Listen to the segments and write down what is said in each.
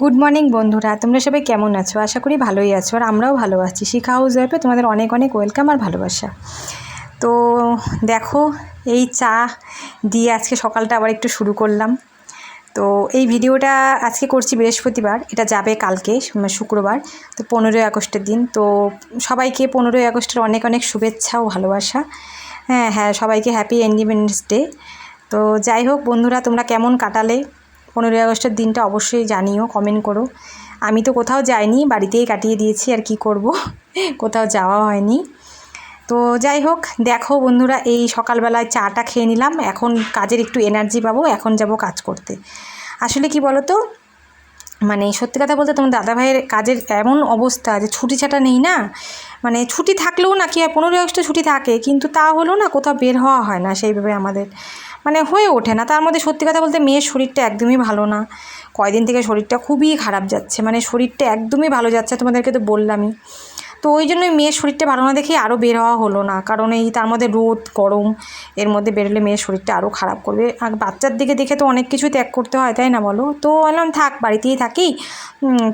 Good morning বন্ধুরা, তোমরা সবাই কেমন আছো? আশা করি ভালোই আছো, আর আমরাও ভালো আছি। শিখা হাউস ওয়াইফে তোমাদের অনেক অনেক ওয়েলকাম আর ভালোবাসা। তো দেখো, এই চা দিয়ে আজকে সকালটা আবার একটু শুরু করলাম। তো এই ভিডিওটা আজকে করছি বৃহস্পতিবার, এটা যাবে কালকে শুক্রবার, তো 15ই আগস্টের দিন। তো সবাইকে 15ই আগস্টের অনেক অনেক শুভেচ্ছা ও ভালোবাসা। হ্যাঁ, সবাইকে হ্যাপি ইন্ডিপেন্ডেন্স ডে। তো যাই হোক বন্ধুরা, তোমরা কেমন কাটালে 15ই আগস্টের দিনটা অবশ্যই জানিও, কমেন্ট করো। আমি তো কোথাও যাইনি, বাড়িতেই কাটিয়ে দিয়েছি, আর কি করব, কোথাও যাওয়া হয়নি। তো যাই হোক, দেখো বন্ধুরা, এই সকালবেলায় চাটা খেয়ে নিলাম, এখন কাজের একটু এনার্জি পাবো, এখন যাব কাজ করতে। আসলে কি বলো তো, মানে সত্যি কথা বলতে তোমার দাদাভাইয়ের কাজের এমন অবস্থা যে ছুটি ছাটা নেই না। মানে ছুটি থাকলেও না, কি হয়, 15ই আগস্টে ছুটি থাকে কিন্তু তা হলো না, কোথাও বের হওয়া হয় না সেইভাবে, আমাদের মানে হয়ে ওঠে না। তার মধ্যে সত্যি কথা বলতে মেয়ের শরীরটা একদমই ভালো না, কয়দিন থেকে শরীরটা খুবই খারাপ যাচ্ছে, মানে শরীরটা একদমই ভালো যাচ্ছে, তোমাদেরকে তো বললামই। তো ওই জন্যই মেয়ের শরীরটা ভালো না দেখেই আরও বের হওয়া হলো না, কারণ এই তার মধ্যে রোদ গরম, এর মধ্যে বেরোলে মেয়ের শরীরটা আরও খারাপ করবে। আর বাচ্চার দিকে দেখে তো অনেক কিছুই ত্যাগ করতে হয়, তাই না বলো? তো বললাম থাক, বাড়িতেই থাকি,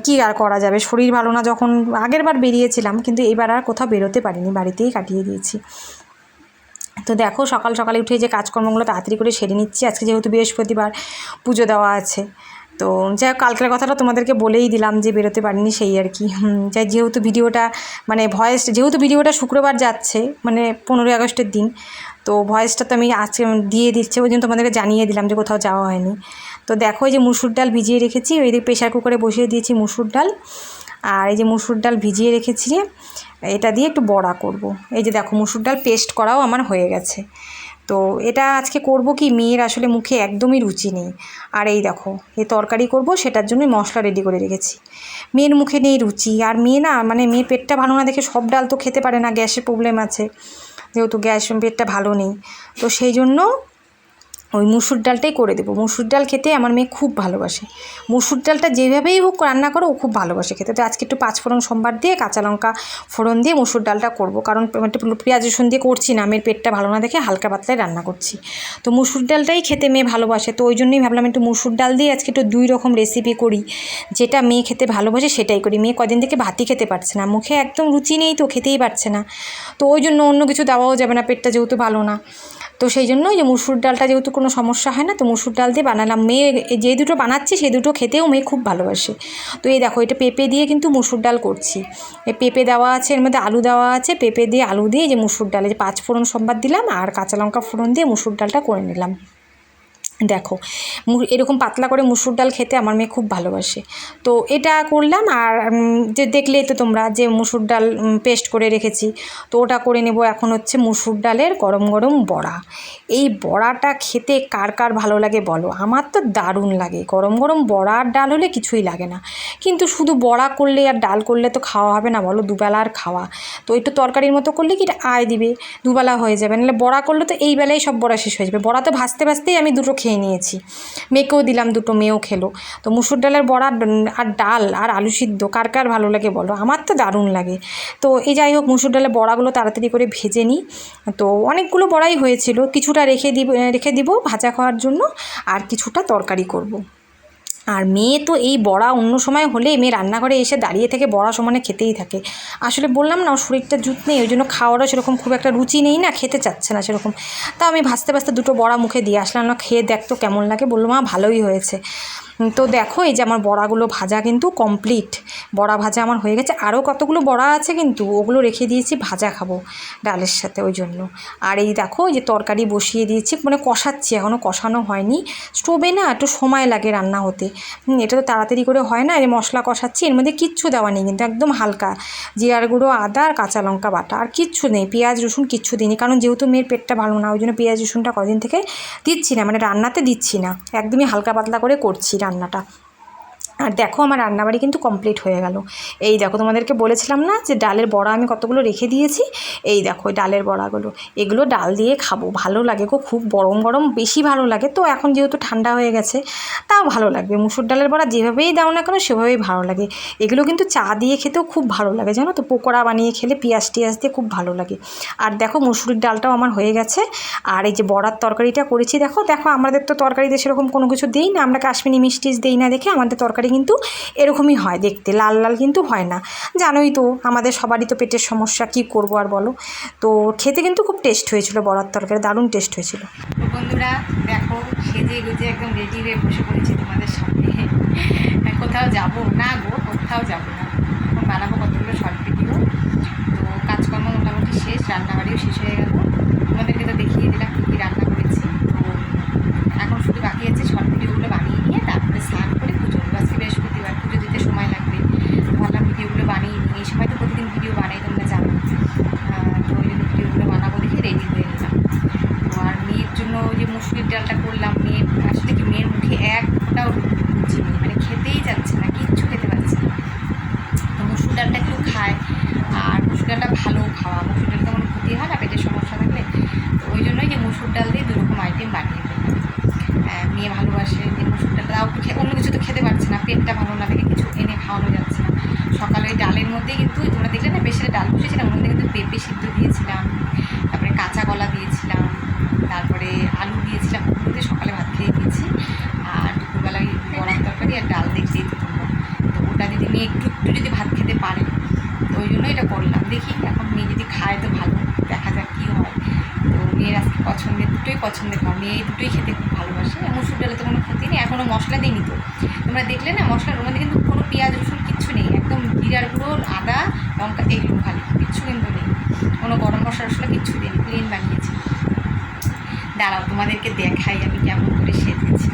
কী আর করা যাবে, শরীর ভালো না যখন। আগের বার বেরিয়েছিলাম কিন্তু এইবার আর কোথাও বেরোতে পারিনি, বাড়িতেই কাটিয়ে দিয়েছি। তো দেখো, সকাল সকালে উঠে যে কাজকর্মগুলো তাড়াতাড়ি করে সেরে নিচ্ছি, আজকে যেহেতু বৃহস্পতিবার, পুজো দেওয়া আছে। তো যাই হোক, কালকের কথাটা তোমাদেরকে বলেই দিলাম যে বেরোতে পারিনি, সেই আর কি। যাই, যেহেতু ভিডিওটা মানে যেহেতু ভিডিওটা শুক্রবার যাচ্ছে, মানে 15ই আগস্টের দিন, তো ভয়েসটা তো আমি আজকে দিয়ে দিচ্ছি, ওই জন্য তোমাদেরকে জানিয়ে দিলাম যে কোথাও যাওয়া হয়নি। তো দেখো, এই যে মুসুর ডাল ভিজিয়ে রেখেছি, ওই দিকে প্রেশার কুকারে বসিয়ে দিয়েছি মুসুর ডাল। আর এই যে মুসুর ডাল ভিজিয়ে রেখেছি, এটা দিয়ে একটু বড়া করব। এই যে দেখো, মুসুর ডাল পেস্ট করাও আমার হয়ে গেছে। তো এটা আজকে করব কি, মেয়ের আসলে মুখে একদমই রুচি নেই। আর এই দেখো, এই তরকারি করব, সেটার জন্যই মশলা রেডি করে রেখেছি। মেয়ের মুখে নেই রুচি, আর মেয়ে না, মানে মেয়ের পেটটা ভালো না দেখে সব ডাল তো খেতে পারে না, গ্যাসের প্রবলেম আছে, যেহেতু পেটটা ভালো নেই। তো সেই জন্য ওই মুসুর ডালটাই করে দেবো। মুসুর ডাল খেতে আমার মেয়ে খুব ভালোবাসে, মুসুর ডালটা যেভাবেই হোক রান্না করো ও খুব ভালোবাসে খেতে। তো আজকে একটু 5 ফোড়ন সম্বার দিয়ে, কাঁচা লঙ্কা ফোড়ন দিয়ে মুসুর ডালটা করব, কারণ একটু পেঁয়াজ রসুন দিয়ে করছি না, মেয়ের পেটটা ভালো না দেখে হালকা পাতলায় রান্না করছি। তো মুসুর ডালটাই খেতে মেয়ে ভালোবাসে, তো ওই জন্যই ভাবলাম একটু মুসুর ডাল দিয়ে আজকে একটু 2 রকম রেসিপি করি, যেটা মেয়ে খেতে ভালোবাসে সেটাই করি। মেয়ে কদিন থেকে ভাতই খেতে পারছে না, মুখে একদম রুচি নেই, তো খেতেই পারছে না। তো ওই জন্য অন্য কিছু দেওয়াও যাবে না, পেটটা যেহেতু ভালো না। তো সেই জন্য যে মুসুর ডালটা যেহেতু কোনো সমস্যা হয় না, তো মুসুর ডাল দিয়ে বানালাম। মেয়ে যে দুটো বানাচ্ছি সেই দুটো খেতেও মেয়ে খুব ভালোবাসে। তো এই দেখো, এটা পেঁপে দিয়ে কিন্তু মুসুর ডাল করছি। এই পেঁপে দেওয়া আছে, এর মধ্যে আলু দেওয়া আছে, পেঁপে দিয়ে আলু দিয়ে যে মুসুর ডালে যে 5 ফোড়ন সম্বাদ দিলাম, আর কাঁচা লঙ্কা ফোড়ন দিয়ে মুসুর ডালটা করে নিলাম। দেখো, এরকম পাতলা করে মুসুর ডাল খেতে আমার মেয়ে খুব ভালোবাসে। তো এটা করলাম। আর যে দেখলেই তো তোমরা যে মুসুর ডাল পেস্ট করে রেখেছি, তো ওটা করে নেব। এখন হচ্ছে মুসুর ডালের গরম গরম বড়া। এই বড়াটা খেতে কার কার ভালো লাগে বলো? আমার তো দারুণ লাগে। গরম গরম বড়া আর ডাল হলে কিছুই লাগে না, কিন্তু শুধু বড়া করলে আর ডাল করলে তো খাওয়া হবে না বলো, দুবেলার খাওয়া। তো একটু তরকারির মতো করলে কি এটা আয় দিবে, দুবেলা হয়ে যাবে। নাহলে বড়া করলে তো এই বেলায় সব বড়া শেষ হয়ে যাবে। বড়া তো ভাজতে ভাজতেই আমি দুটো খেয়ে নিয়েছি, মেয়েকেও দিলাম দুটো, মেয়েও খেলো। তো মুসুর ডালের বড়া আর ডাল আর আলু সিদ্ধ কার কার ভালো লাগে বলো? আমার তো দারুণ লাগে। তো এই যাই হোক, মুসুর ডালের বড়াগুলো তাড়াতাড়ি করে ভেজে নিই। তো অনেকগুলো বড়াই হয়েছিল, কিছুটা রেখে দিব ভাজা খাওয়ার জন্য, আর কিছুটা তরকারি করব। আর মেয়ে তো এই বড়া অন্য সময় হলে মেয়ে রান্নাঘরে এসে দাঁড়িয়ে থেকে বড়া সমানে খেতেই থাকে। আসলে বললাম না, ওর শরীরটা জুত নেই, ওই জন্য খাওয়ারও সেরকম খুব একটা রুচি নেই না, খেতে চাচ্ছে না সেরকম। তাও আমি ভাজতে ভাজতে দুটো বড়া মুখে দিয়ে আসলাম, না খেয়ে দেখতো কেমন লাগে, বললো মা ভালোই হয়েছে। তো দেখো, এই যে আমার বড়াগুলো ভাজা কিন্তু কমপ্লিট, বড়া ভাজা আমার হয়ে গেছে। আরও কতগুলো বড়া আছে, কিন্তু ওগুলো রেখে দিয়েছি, ভাজা খাবো ডালের সাথে, ওই জন্য। আর এই দেখো, এই যে তরকারি বসিয়ে দিয়েছি, মানে কষাচ্ছি, এখনও কষানো হয়নি। স্টোভে না একটু সময় লাগে রান্না হতে, এটা তো তাড়াতাড়ি করে হয় না। এই মশলা কষাচ্ছি, এর মধ্যে কিচ্ছু দেওয়া নেই, কিন্তু একদম হালকা জিরার গুঁড়ো, আদা আর কাঁচা লঙ্কা বাটা, আর কিচ্ছু নেই, পেঁয়াজ রসুন কিচ্ছু দিইনি, কারণ যেহেতু মেয়ের পেটটা ভালো না, ওই জন্য পেঁয়াজ রসুনটা কদিন থেকে দিচ্ছি না, মানে রান্নাতে দিচ্ছি না, একদমই হালকা পাতলা করে করছি রান্নাটা। আর দেখো, আমার রান্নাবাড়ি কিন্তু কমপ্লিট হয়ে গেল। এই দেখো, তোমাদেরকে বলেছিলাম না যে ডালের বড়া আমি কতগুলো রেখে দিয়েছি, এই দেখো ডালের বড়াগুলো, এগুলো ডাল দিয়ে খাবো, ভালো লাগে গো, খুব গরম গরম বেশি ভালো লাগে। তো এখন যেহেতু ঠান্ডা হয়ে গেছে, তাও ভালো লাগবে। মুসুর ডালের বড়া যেভাবেই দাও না কেন সেভাবেই ভালো লাগে। এগুলো কিন্তু চা দিয়ে খেতেও খুব ভালো লাগে, জানো তো, পকোড়া বানিয়ে খেলে পেঁয়াজ টিয়াজ দিয়ে খুব ভালো লাগে। আর দেখো, মুসুরির ডালটাও আমার হয়ে গেছে। আর এই যে বড়ার তরকারিটা করেছি, দেখো দেখো, আমাদের তো তরকারিতে সেরকম কোনো কিছু দিই না, আমরা কাশ্মীরি মিষ্টি দিই না দেখে আমাদের তরকারি তরকারি কিন্তু এরকমই হয় দেখতে, লাল লাল কিন্তু হয় না। জানোই তো আমাদের সবারই তো পেটের সমস্যা, কি করব আর বলো। তো খেতে কিন্তু খুব টেস্ট হয়েছিল, বড়ার তরকারি দারুণ টেস্ট হয়েছিল। তো বন্ধুরা দেখো, সেজে গুজে একদম রেডি হয়ে বসে পড়েছি তোমাদের সামনে। কোথাও যাব না গো, কোথাও যাব না, এখন বানাবো কতগুলো শর্ট ভিডিও। তো কাজকর্ম মোটামুটি শেষ, রান্নাবাড়িও শেষ হয়ে গেল, তোমাদেরকে তো দেখিয়ে দিলাম কী কী রান্না করেছি। তো এখন শুধু বাকি আছে শর্ট ভিডিওগুলো বানিয়ে নিয়ে তারপরে স্নান করে পুজো দেবো। আজকে বৃহস্পতিবার, পুজো দিতে সময় লাগবে, ভাবলাম ভিডিওগুলো বানিয়ে নিই। এই সময় তো প্রতিদিন ভিডিও বানাই, তোমরা জানো। তো ওই জন্য ভিডিওগুলো বানাবো দেখে রেডি হয়ে নিলাম। তো আর মেয়ের জন্য ওই যে মুসুরির ডালটা করলাম, মেয়ে আসলে কি মেয়ের মুখে এক ফোঁটাও রুচি নেই, মানে খেতেই যাচ্ছে না, কিচ্ছু খেতে পারছে না। তো মুসুর ডালটা একটু খায়, আর মুসুর ডালটা ভালো খাওয়া, মুসুর ডালটা কোনো ক্ষতি হয় না পেটের সমস্যা থাকলে। তো ওই জন্যই যে মুসুর ডাল দিয়ে দুরকম আইটেম বানিয়ে ফেললাম। মেয়ে ভালোবাসে যে মুসুর ডালটা, অন্য কিছু তো খেতে পারছে না, পেটটা ভালো না থেকে কিছু এনে খাওয়ানো যাচ্ছে না। সকালে ওই ডালের মধ্যে কিন্তু তোমরা দেখলে না, বেশি ডাল বসেছিলাম, ওর মধ্যে কিন্তু পেঁপে সিদ্ধ দিয়েছিলাম, তারপরে কাঁচা কলা দিয়েছিলাম, তারপরে আলু দিয়েছিলাম, ওগুলোতে সকালে ভাত খেয়ে দিয়েছি। আর দুপুরবেলায় বড়ার তরকারি আর ডাল দেখতেই তো তোমরা। তো ওটা যদি মেয়ে একটু একটু যদি ভাত খেতে পারে, তো ওই জন্য এটা করলাম। দেখি এখন মেয়ে যদি খায় তো ভালো, দেখা যাক কী হয়। তো মেয়ের আজকে পছন্দের দুটোই পছন্দের খাওয়া, মেয়ে দুটোই খেতে খুব ভালোবাসে। মুসুর ডালে তো কোনো ক্ষতি নেই, এখনও মশলা দিইনি তো, তোমরা দেখলে না মশলার মধ্যে কিন্তু কোনো পেঁয়াজ রসুন কিচ্ছু নেই, একদম জিরার গুঁড়ো, আদা, লঙ্কা, এগুলো খালি, কিচ্ছু কিন্তু নেই, কোনো গরম মশলা টশলা কিচ্ছু দিই, প্লেন বানিয়েছি। দাঁড়াও তোমাদেরকে দেখাই আমি কেমন করে সেজেছি।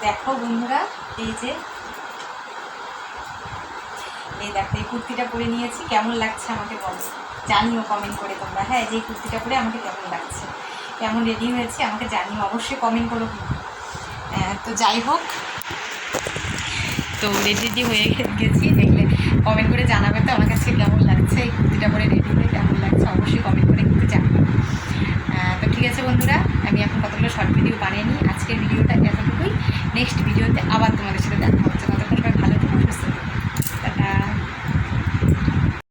দেখো বন্ধুরা, এই যে এই দেখো, এই কুর্তিটা পরে নিয়েছি, কেমন লাগছে আমাকে বলো, জানিও কমেন্ট করে তোমরা। হ্যাঁ, যে কুর্তিটা পরে আমাকে কেমন লাগছে, কেমন রেডি হয়েছে আমাকে জানিও, অবশ্যই কমেন্ট করো। তো যাই হোক, তো রেডি হয়ে গেছি, দেখলে কমেন্ট করে জানাবে তো আমার কাছে কেমন লাগছে, এই কুর্তিটা পরে রেডি হয়ে কেমন লাগছে, অবশ্যই কমেন্ট করে কিন্তু জানাবে। তো ঠিক আছে বন্ধুরা, আমি এখন কতগুলো শর্ট ভিডিও বানিয়ে নিই। আজকের ভিডিওটা এতটুকুই, নেক্সট ভিডিওতে আবার তোমাদের সাথে দেখা হচ্ছে। ততক্ষণ ভালো থেকো, সুস্থ থেকো।